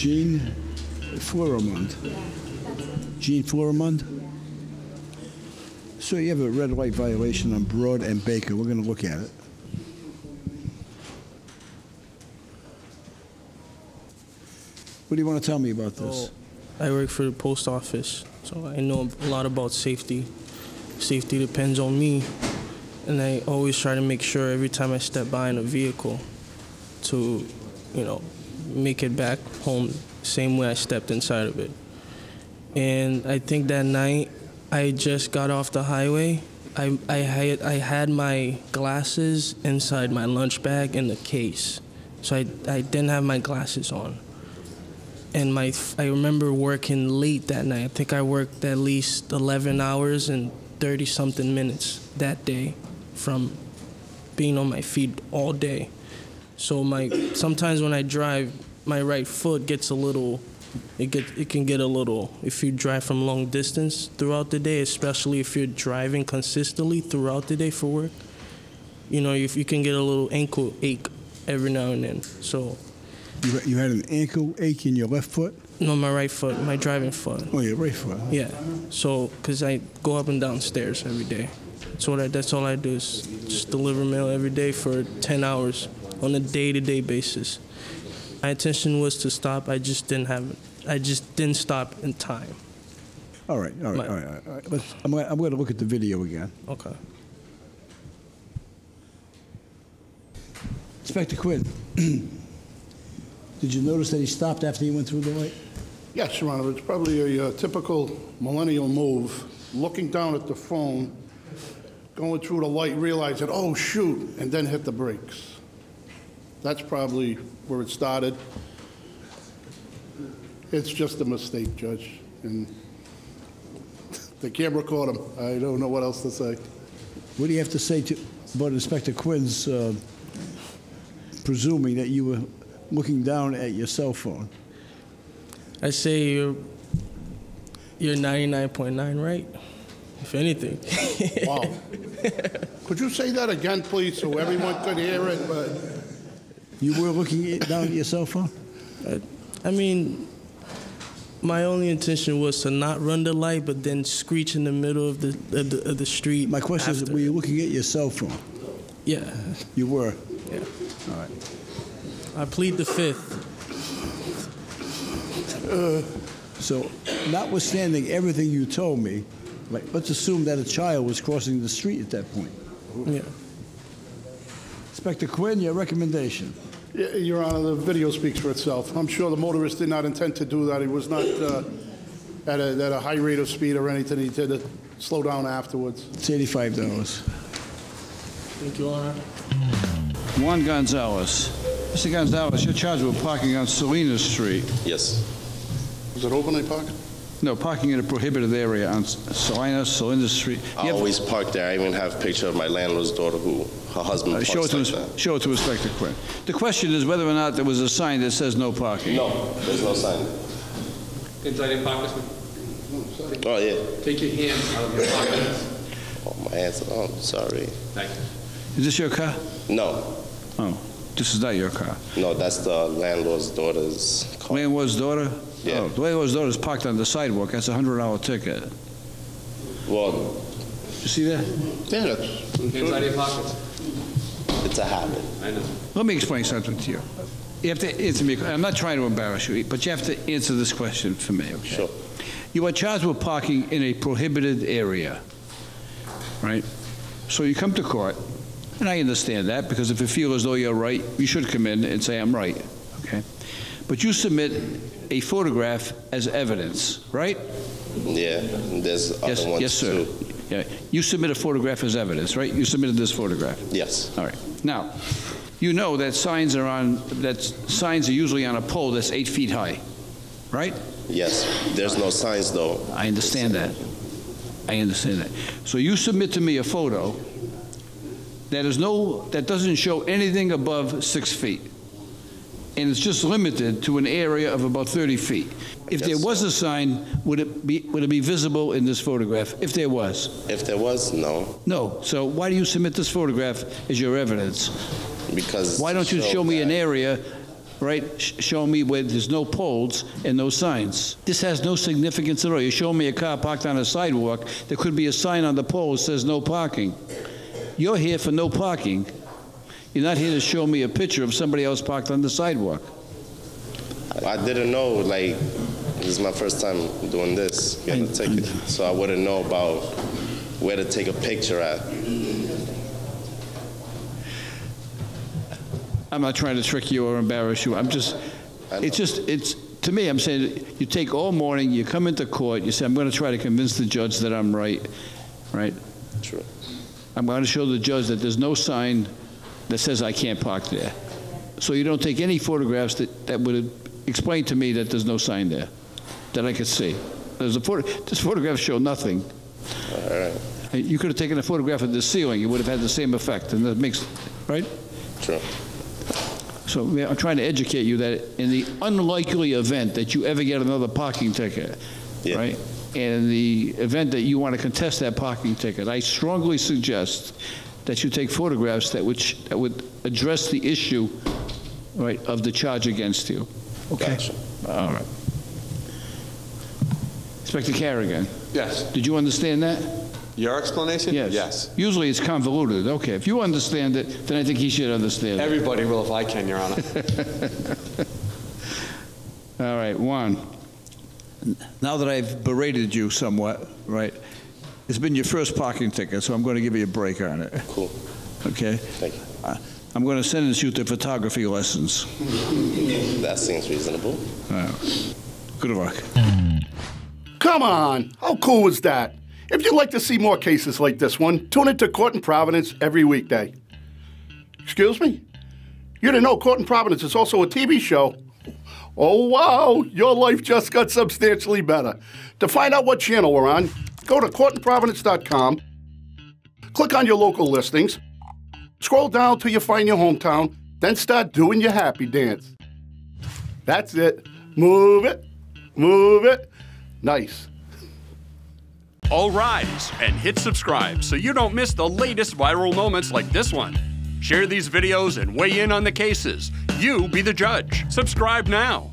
Jean Florimond. Jean Florimond? So you have a red light violation on Broad and Baker. We're going to look at it. What do you want to tell me about this? I work for the post office, so I know a lot about safety. Safety depends on me, and I always try to make sure every time I step behind a vehicle to, you know, make it back home the same way I stepped inside of it. And I think that night I just got off the highway. I had my glasses inside my lunch bag in the case, so I didn't have my glasses on. And I remember working late that night. I think I worked at least 11 hours and 30-something minutes that day from being on my feet all day. So sometimes when I drive, my right foot gets a little, it can get a little, if you drive from long distance throughout the day, especially if you're driving consistently throughout the day for work, you know, you can get a little ankle ache every now and then, so. You had an ankle ache in your left foot? No, my right foot, my driving foot. Oh, your right foot? Huh? Yeah. So, because I go up and down stairs every day. So that's all I do is just deliver mail every day for 10 hours on a day-to-day basis. My intention was to stop. I just didn't stop in time. All right. I'm going to look at the video again. Okay. Inspector Quinn. Did you notice that he stopped after he went through the light? Yes, Your Honor. It's probably a typical millennial move, looking down at the phone, going through the light, realizing, oh, shoot, and then hit the brakes. That's probably where it started. It's just a mistake, Judge. And the camera caught him. I don't know what else to say. What do you have to say about Inspector Quinn's presuming that you were looking down at your cell phone? I say you're 99.9 right, if anything. Wow. Could you say that again, please, so everyone could hear it? But you were looking down at your cell phone? I mean, my only intention was to not run the light, but then screech in the middle of the street. My question is, were you looking at your cell phone? Yeah. You were? Yeah. All right. I plead the fifth. So, notwithstanding everything you told me, let's assume that a child was crossing the street at that point. Yeah. Inspector Quinn, your recommendation? Your Honor, the video speaks for itself. I'm sure the motorist did not intend to do that. He was not at a high rate of speed or anything. He did it slow down afterwards. It's $85. Thank you, Your Honor. Juan Gonzalez. Mr. Gonzalez, you're charged with parking on Salinas Street. Yes. Was it overnight parking? No, parking in a prohibited area on Salinas Street. I always park there. I even have a picture of my landlord's daughter who her husband parks show it like to that. Show it to Inspector Quinn. The question is whether or not there was a sign that says no parking. No, there's no sign. Inside your pockets? Oh, yeah. Take your hands out of your pockets. Oh, my hands. Oh, sorry. Thank you. Is this your car? No. Oh, this is not your car. No, that's the landlord's daughter's car. Landlord's daughter? Yeah. Oh, the landlord's daughter is parked on the sidewalk. That's a $100 ticket. Well, You see that? Yeah, that's... Inside your pockets. it's a habit. I know. Let me explain something to you. You have to answer me. I'm not trying to embarrass you, but you have to answer this question for me, okay? Sure. You are charged with parking in a prohibited area, right? So you come to court, and I understand that, because if you feel as though you're right, you should come in and say, I'm right, okay? But you submit a photograph as evidence, right? Yeah, there's other ones yes, sir. too. Yeah. You submit a photograph as evidence, right? You submitted this photograph. Yes. All right. Now, you know that signs are usually on a pole that's 8 feet high, right? Yes. There's no signs though. I understand that. I understand that. So you submit to me a photo that doesn't show anything above 6 feet. And it's just limited to an area of about 30 feet. If there was a sign, would it be visible in this photograph? If there was? If there was, no. No. So why do you submit this photograph as your evidence? Because why don't you show me an area right, showing me where there's no poles and no signs. This has no significance at all. You're showing me a car parked on a sidewalk. There could be a sign on the pole that says no parking. You're here for no parking. You're not here to show me a picture of somebody else parked on the sidewalk. I didn't know, like, this is my first time doing this, getting a ticket. So I wouldn't know about where to take a picture at. I'm not trying to trick you or embarrass you. It's to me, I'm saying you take all morning, you come into court, you say, I'm going to try to convince the judge that I'm right, right? True. I'm going to show the judge that there's no sign that says I can't park there. So you don't take any photographs that would explain to me that there's no sign there, that I could see. This photograph show nothing. All right. You could have taken a photograph of the ceiling, it would have had the same effect, and that makes, right? True. So I'm trying to educate you that in the unlikely event that you ever get another parking ticket, Yeah. right? And in the event that you want to contest that parking ticket, I strongly suggest that you take photographs that would address the issue, right, of the charge against you. Okay? Gotcha. All right. Inspector Carrigan, Yes. did you understand that? Your explanation? Yes. Yes. Usually it's convoluted. Okay, if you understand it, then I think he should understand it. Everybody will if I can, Your Honor. All right, Juan, now that I've berated you somewhat, right, it's been your first parking ticket, so I'm going to give you a break on it. Cool. Okay? Thank you. I'm going to sentence you to photography lessons. That seems reasonable. Good luck. Come on, how cool is that? If you'd like to see more cases like this one, tune into Court in Providence every weekday. Excuse me? You didn't know Court in Providence is also a TV show? Oh, wow, your life just got substantially better. To find out what channel we're on, go to courtinprovidence.com, click on your local listings, scroll down till you find your hometown, then start doing your happy dance. That's it. Move it. Move it. Nice. All rise and hit subscribe so you don't miss the latest viral moments like this one. Share these videos and weigh in on the cases. You be the judge. Subscribe now.